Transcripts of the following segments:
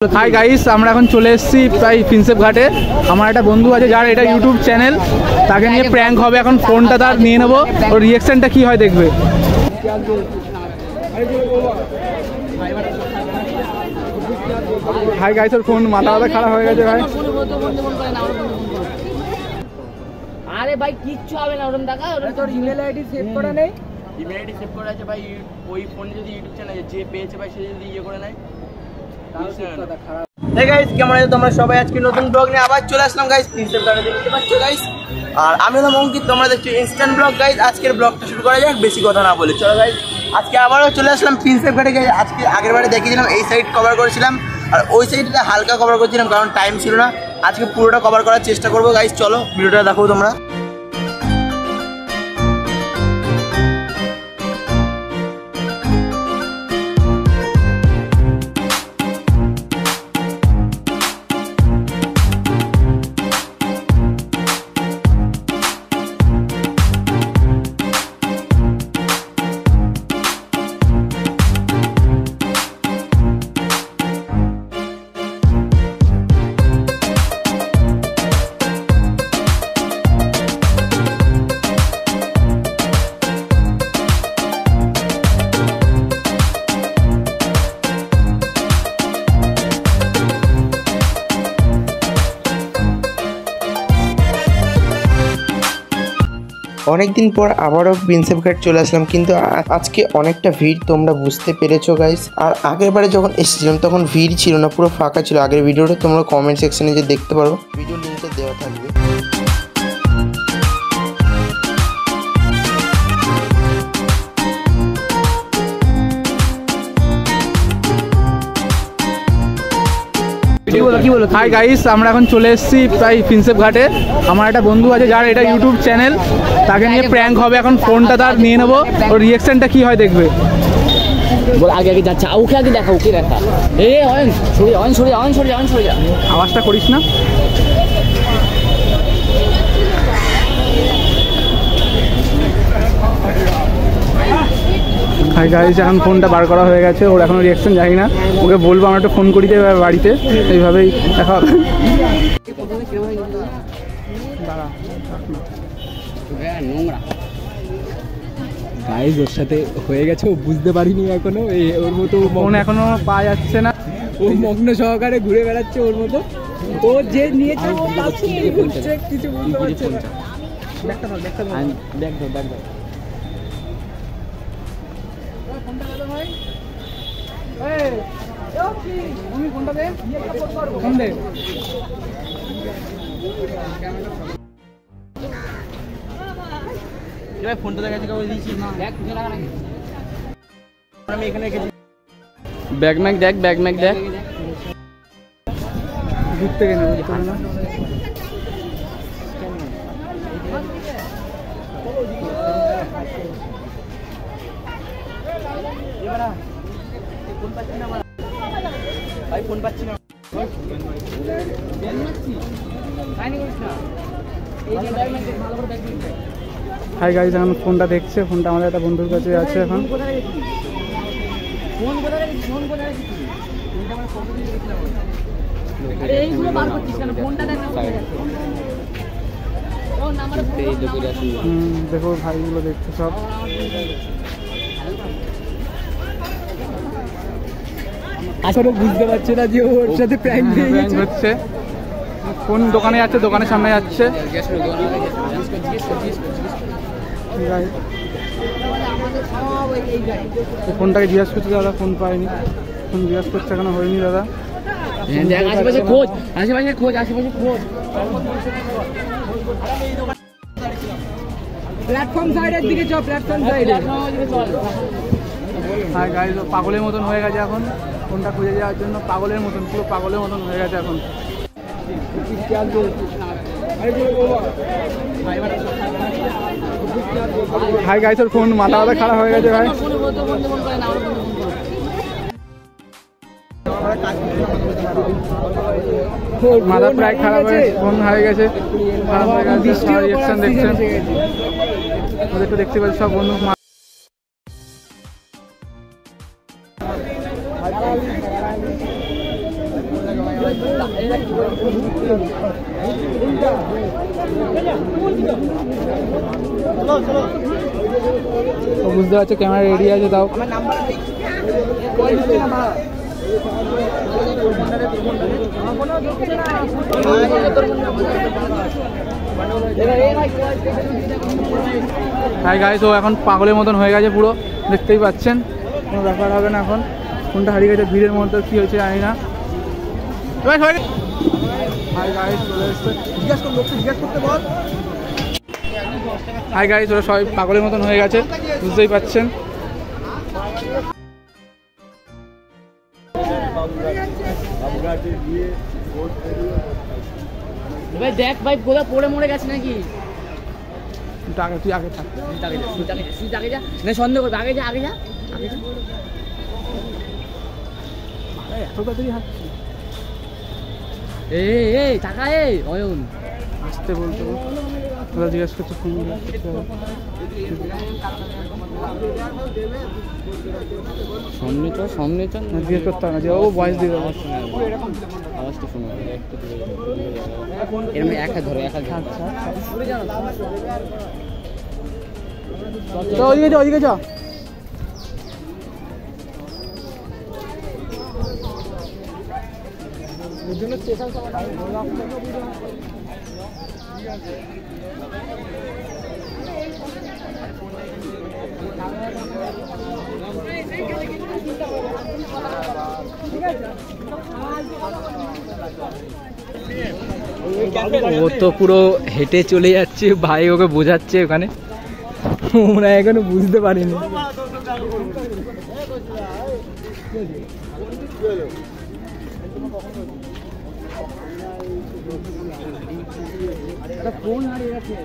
Hi guys আমরা এখন চলে এসেছি প্রায় প্রিন্সেপ ঘাটে। আমার একটা বন্ধু আছে যার এটা ইউটিউব চ্যানেল, তাকে নিয়ে প্র্যাঙ্ক হবে। এখন ফোনটা তার নিয়ে নেব, ওর রিঅ্যাকশনটা কি হয় দেখবে। হাই গাইস, ওর ফোন মাথা খারাপ হয়ে গেছে ভাই। আরে ভাই কিচ্ছু হবে না, ওরম দেখা ওরম তোর ইমেল আইডি সেভ করা নেই। ইমেল আইডি সেভ করা আছে ভাই, ওই ফোনে যদি ইউটিউব চ্যানেল যে পেয়েছে ভাই সে যদি ইয়ে করে নেয়। হে গাইস, কেমন আছো তোমরা সবাই? আজকে নতুন ব্লগ নিয়ে আবার চলে আসলাম গাইস প্রিন্সেপ ঘাটে, দেখতে পাচ্ছ গাইস। আর আমি হলাম অঙ্কিত, তোমরা দেখছো ইনস্ট্যান্ট ব্লগ গাইস। আজকের ব্লগটা শুরু করা যাক, বেশি কথা না বলে। চলো গাইস, আজকে আবারও চলে আসলাম প্রিন্সেপ ঘাটে গাইস। আজকে আগের বারে দেখিয়েছিলাম এই সাইড কভার করেছিলাম, আর ওই সাইডটা হালকা কভার করছিলাম কারণ টাইম ছিল না। আজকে পুরোটা কভার করার চেষ্টা করবো গাইস। চলো ভিডিওটা দেখো তোমরা। অনেকদিন পর আবারও প্রিন্সেপ ঘাট চলে আসলাম, কিন্তু আজকে অনেকটা ভিড়, তোমরা বুঝতে পেরেছো গাইস। আর আগের বারে যখন এসেছিলাম তখন ভিড় ছিল না, পুরো ফাঁকা ছিল। আগের ভিডিওটা তোমরা কমেন্ট সেকশনে যে দেখতে পারো, ভিডিও লিঙ্কটা দেওয়া থাকবে। হাই গাইস, আমরা এখন চলে এসেছি প্রায় প্রিন্সেপ ঘাটে। আমার একটা বন্ধু আছে যার এটা ইউটিউব চ্যানেল, তাকে নিয়ে প্র্যাঙ্ক হবে। এখন ফোনটা তার নিয়ে নেব, ওর রিঅ্যাকশনটা কি হয় দেখবে। বল আগে আগে যাচ্ছে, ওকে আগে দেখা, ওকে দেখা। এ অয়ন সরে অয়ন সরে অয়ন সরে অয়ন সরে যা, আওয়াজটা করিস না। হাই গাইস, এখন ফোনটা বার করা হয়ে গেছে, ওর এখনো রিঅ্যাকশন জানি না। ওকে বলবো আমরা একটু ফোন করি দেবে বাড়িতে, এইভাবেই দেখা হবে। গাইস ওর সাথে হয়ে গেছে, ও বুঝতে পারিনি এখনো। ওর মতো ফোন এখনো পাওয়া যাচ্ছে না, ও মগ্ন সহকারে ঘুরে বেড়াচ্ছে ওর মতো। ও যে নিয়েছে ও পাচ্ছে কিছু বুঝতে পারছে না। ব্যাগ ধর ব্যাগ ধর। ফোনটা দেখা যাচ্ছে দিয়েছি না, আমি এখানে রেখেছি। ব্যাগ ম্যাগ দেখ, ব্যাগ ম্যাগ দেখ। দূর থেকে নেবো না। ভাই ফোন পাচ্ছি না। হাই গাইস, এখন ফোনটা দেখছে, ফোনটা আমাদের একটা বন্ধুর কাছে আছে। এখন দেখো ভাইগুলো দেখছে সব। আসলে বুঝতে পারছে না যে ওর সাথে প্র্যাঙ্ক হচ্ছে। কোন দোকানে যাচ্ছে, দোকানের সামনে যাচ্ছে। ফোনটাকে জিজ্ঞাসা করছে দাদা, ফোন পাইনি। ফোন জিজ্ঞাসা করছে, এখনো হয়নি দাদা। আশেপাশে খোঁজ, আশেপাশে খোঁজ, আশেপাশে খোঁজ। প্ল্যাটফর্ম সাইডের দিকে চল, প্ল্যাটফর্ম সাইডে। হ্যাঁ গাইস, পাগলের মতন হয়ে গেছে এখন, ফোনটা খুঁজে যাওয়ার জন্য। পাগলের মতন, পুরো পাগলের মতন হয়ে গেছে এখন। হাই গাইস, ওর ফোন মাথা খারাপ হয়ে গেছে ভাই। মাথা প্রায় খারাপ হয়ে ফোন হয়ে গেছে, খারাপ হয়ে গেছে। রিঅ্যাকশন দেখছেন, একটু দেখতে পাচ্ছি সব বন্ধু। বুঝতে পারছো ক্যামেরা রেডি আছে তাও। হাই গাইস, ও এখন পাগলের মতন হয়ে গেছে পুরো, দেখতেই পাচ্ছেন। কোনো ব্যাপার হবে না এখন। ফোনটা হারিয়ে গেছে ভিড়ের মধ্যে, কি হয়েছে জানি না। হাই গাইস, চলে এসছে। হাই গাইস, ওরা সবাই পাগলের মতন হয়ে গেছে, বুঝতেই পাচ্ছেন। দেখ ভাই কোথাও পড়ে মরে গেছে নাকি? তুই আগে থাক, সন্দেহ করবে, আগে যা আগে যা এত তাড়াতাড়ি হাঁটছি। এই টাকা এই অয়ন আসতে বলতে ওরা জিজ্ঞেস করছে ফোন সামনে চল জিজ্ঞেস করতে হবে না যে ও ভয়েস দিয়ে দেবো। আওয়াজটা শোনো এরকম এক হাত ধরো, এক হাত ধরো। ওইদিকে যা। ও তো পুরো হেঁটে চলে যাচ্ছে, ভাই ওকে বোঝাচ্ছে ওখানে, ওরা এখনো বুঝতে পারিনি। ফোন হারিয়ে গেছে।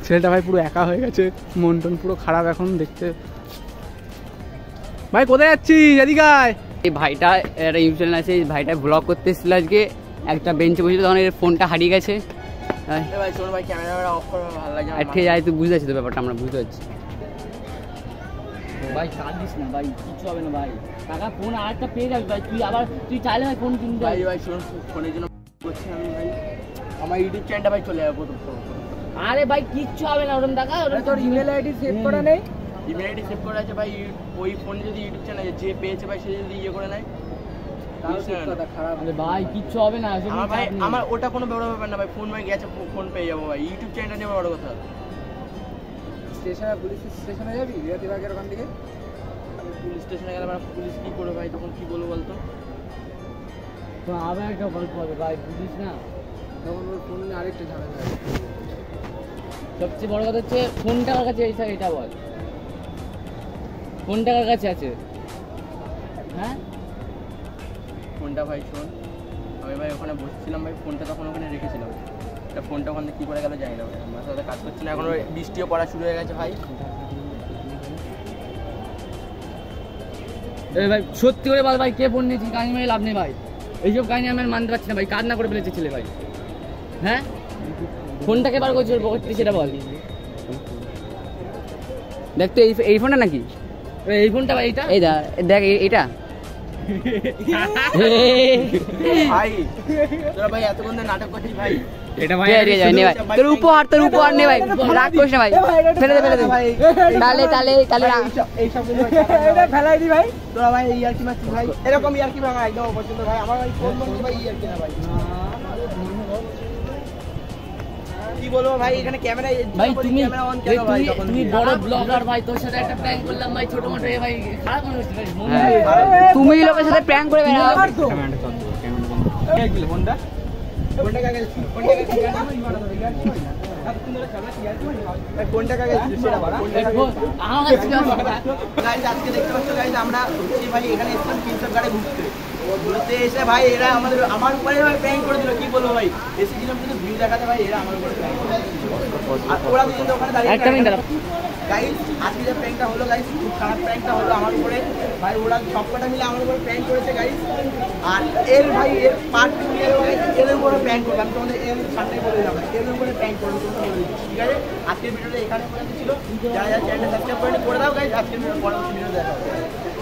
ছেলেটা ভাই পুরো একা হয়ে গেছে, মন টন পুরো খারাপ এখন দেখতে। ভাই কোথায় যাচ্ছিস? এদিকে আয়। এই ভাইটা একটা ইউটিউব চ্যানেল আছে, এই ভাইটা ব্লগ করতে এসেছিল আজকে, একটা বেঞ্চে বসে, তখন এর ফোনটা হারিয়ে গেছে। ভাই শোন ভাই, ক্যামেরা অফ করো, ভালো লাগে আর ঠিক আছে, তুই বুঝতে পারছিস তো ব্যাপারটা, আমরা বুঝতে পারছি। ভাই কাঁদ দিস না ভাই, কিচ্ছু হবে না ভাই, টাকা ফোন আরেকটা পেয়ে যাবি ভাই, তুই চাইলে ভাই ফোন কিনতে। ভাই শোন, ফোনের জন্য করছি আমি ভাই, আমার ইউটিউব চ্যানেলটা ভাই চলে যাবে প্রথম। আরে ভাই কিচ্ছু হবে না, ওরকম টাকা তোর ইমেল আইডি সেভ করা নেই? ইমেল আইডি সেভ করা আছে ভাই, ওই ফোনে যদি ইউটিউব চ্যানেল যে পেয়েছে ভাই সে যদি ইয়ে করে নেয়, ভাই কিচ্ছু হবে না। আমার ভাই আমার ওটা কোনো বড় ব্যাপার না ভাই, ফোন ভাই গেছে, ফোন পেয়ে যাবো ভাই, ইউটিউব চ্যানেলটা নিয়ে বড় কথা। স্টেশনে, পুলিশ স্টেশনে যাবি রিয়াতিবাগের ওখান থেকে? পুলিশ স্টেশনে গেলে আমরা পুলিশ কি করবো ভাই, তখন কি বলবো বলতো? তো আবার একটা গল্প হবে ভাই, বুঝিস না, তখন ওর ফোন নিয়ে আরেকটা ঝামেলা হবে। সবচেয়ে বড় কথা হচ্ছে ফোনটা কার কাছে, এটা বল, ফোনটা কার কাছে আছে? হ্যাঁ ফোনটা ভাই শোন, আমি ভাই ওখানে বসেছিলাম ভাই, ফোনটা তখন ওখানে রেখেছিলাম, এটা ফোনটা ওখানে কী করে গেল জানি না ভাই, আমার সাথে কাজ করছি না, এখন বৃষ্টিও পড়া শুরু হয়ে গেছে ভাই। এই ভাই সত্যি করে বল ভাই, কে ফোন নিয়েছিস? কাহিনী মেয়ে লাভ নেই ভাই, এইসব কাহিনী আমি আর মানতে পারছি না ভাই, কাজ না করে ফেলেছে ছেলে ভাই। হ্যাঁ ফোনটাকে বার করছিস পকেট সেটা বল। দেখ তো এই ফোনটা নাকি? এই ফোনটা ভাই, এইটা এই দেখ এইটা ভাই তোরা ভাই এতক্ষণ ধরে নাটক করছিস ভাই, এটা ভাই তোর উপহার নে ভাই, রাগ করিস না ভাই, ফেলে দে তাহলে এটা ফেলাই দি ভাই। তোরা ভাই ইয়ার্কি মারছিস ভাই, এরকম ইয়ার্কি ভাঙা একদম পছন্দ ভাই, আমার ভাই ফোন বন্ধ ভাই, ইয়ার্কি না ভাই, কি বলবো ভাই, এখানে ক্যামেরা ভাই তুমি বড় ব্লগার ভাই, তোর সাথে একটা প্র্যাঙ্ক করলাম ভাই, ছোট মোটো ভাই, খারাপ মনে হচ্ছে ভাই, তুমি লোকের সাথে প্র্যাঙ্ক করে বেড়াও। ফোনটা ফোনটা কাকে আজকে দেখতে পাচ্ছ গাইজ, আমরা ভাই এখানে এসেছিলাম প্রিন্সেপ ঘাটে ঘুরতে এসে ভাই এরা আমার উপরে ভাই প্র্যাঙ্ক করে দিল, কি বলবো ভাই, এসেছিলাম কিন্তু ভিউ দেখাতে ভাই এরা আমার উপরে prank করে। আর ওরা দুজন তো ওখানে দাঁড়িয়ে একটা মিনিট গাইস আজকে যে প্র্যাঙ্কটা হলো গাইস খুব খারাপ প্র্যাঙ্কটা হলো আমার উপরে ভাই ওরা সবকটা মিলে আমার উপরে প্র্যাঙ্ক করেছে গাইস আর এর ভাই এর পার্ট এর উপরে প্র্যাঙ্ক করবে আমি তোমাদের এর সামনে বলে দিলাম এর উপরে প্র্যাঙ্ক করবে ঠিক আছে আজকের ভিডিওটা এখানে পর্যন্ত ছিল যারা যারা চ্যানেলটা সাবস্ক্রাইব করে দাও গাইস আজকের ভিডিও পরবর্তী ভিডিও দেখা হবে।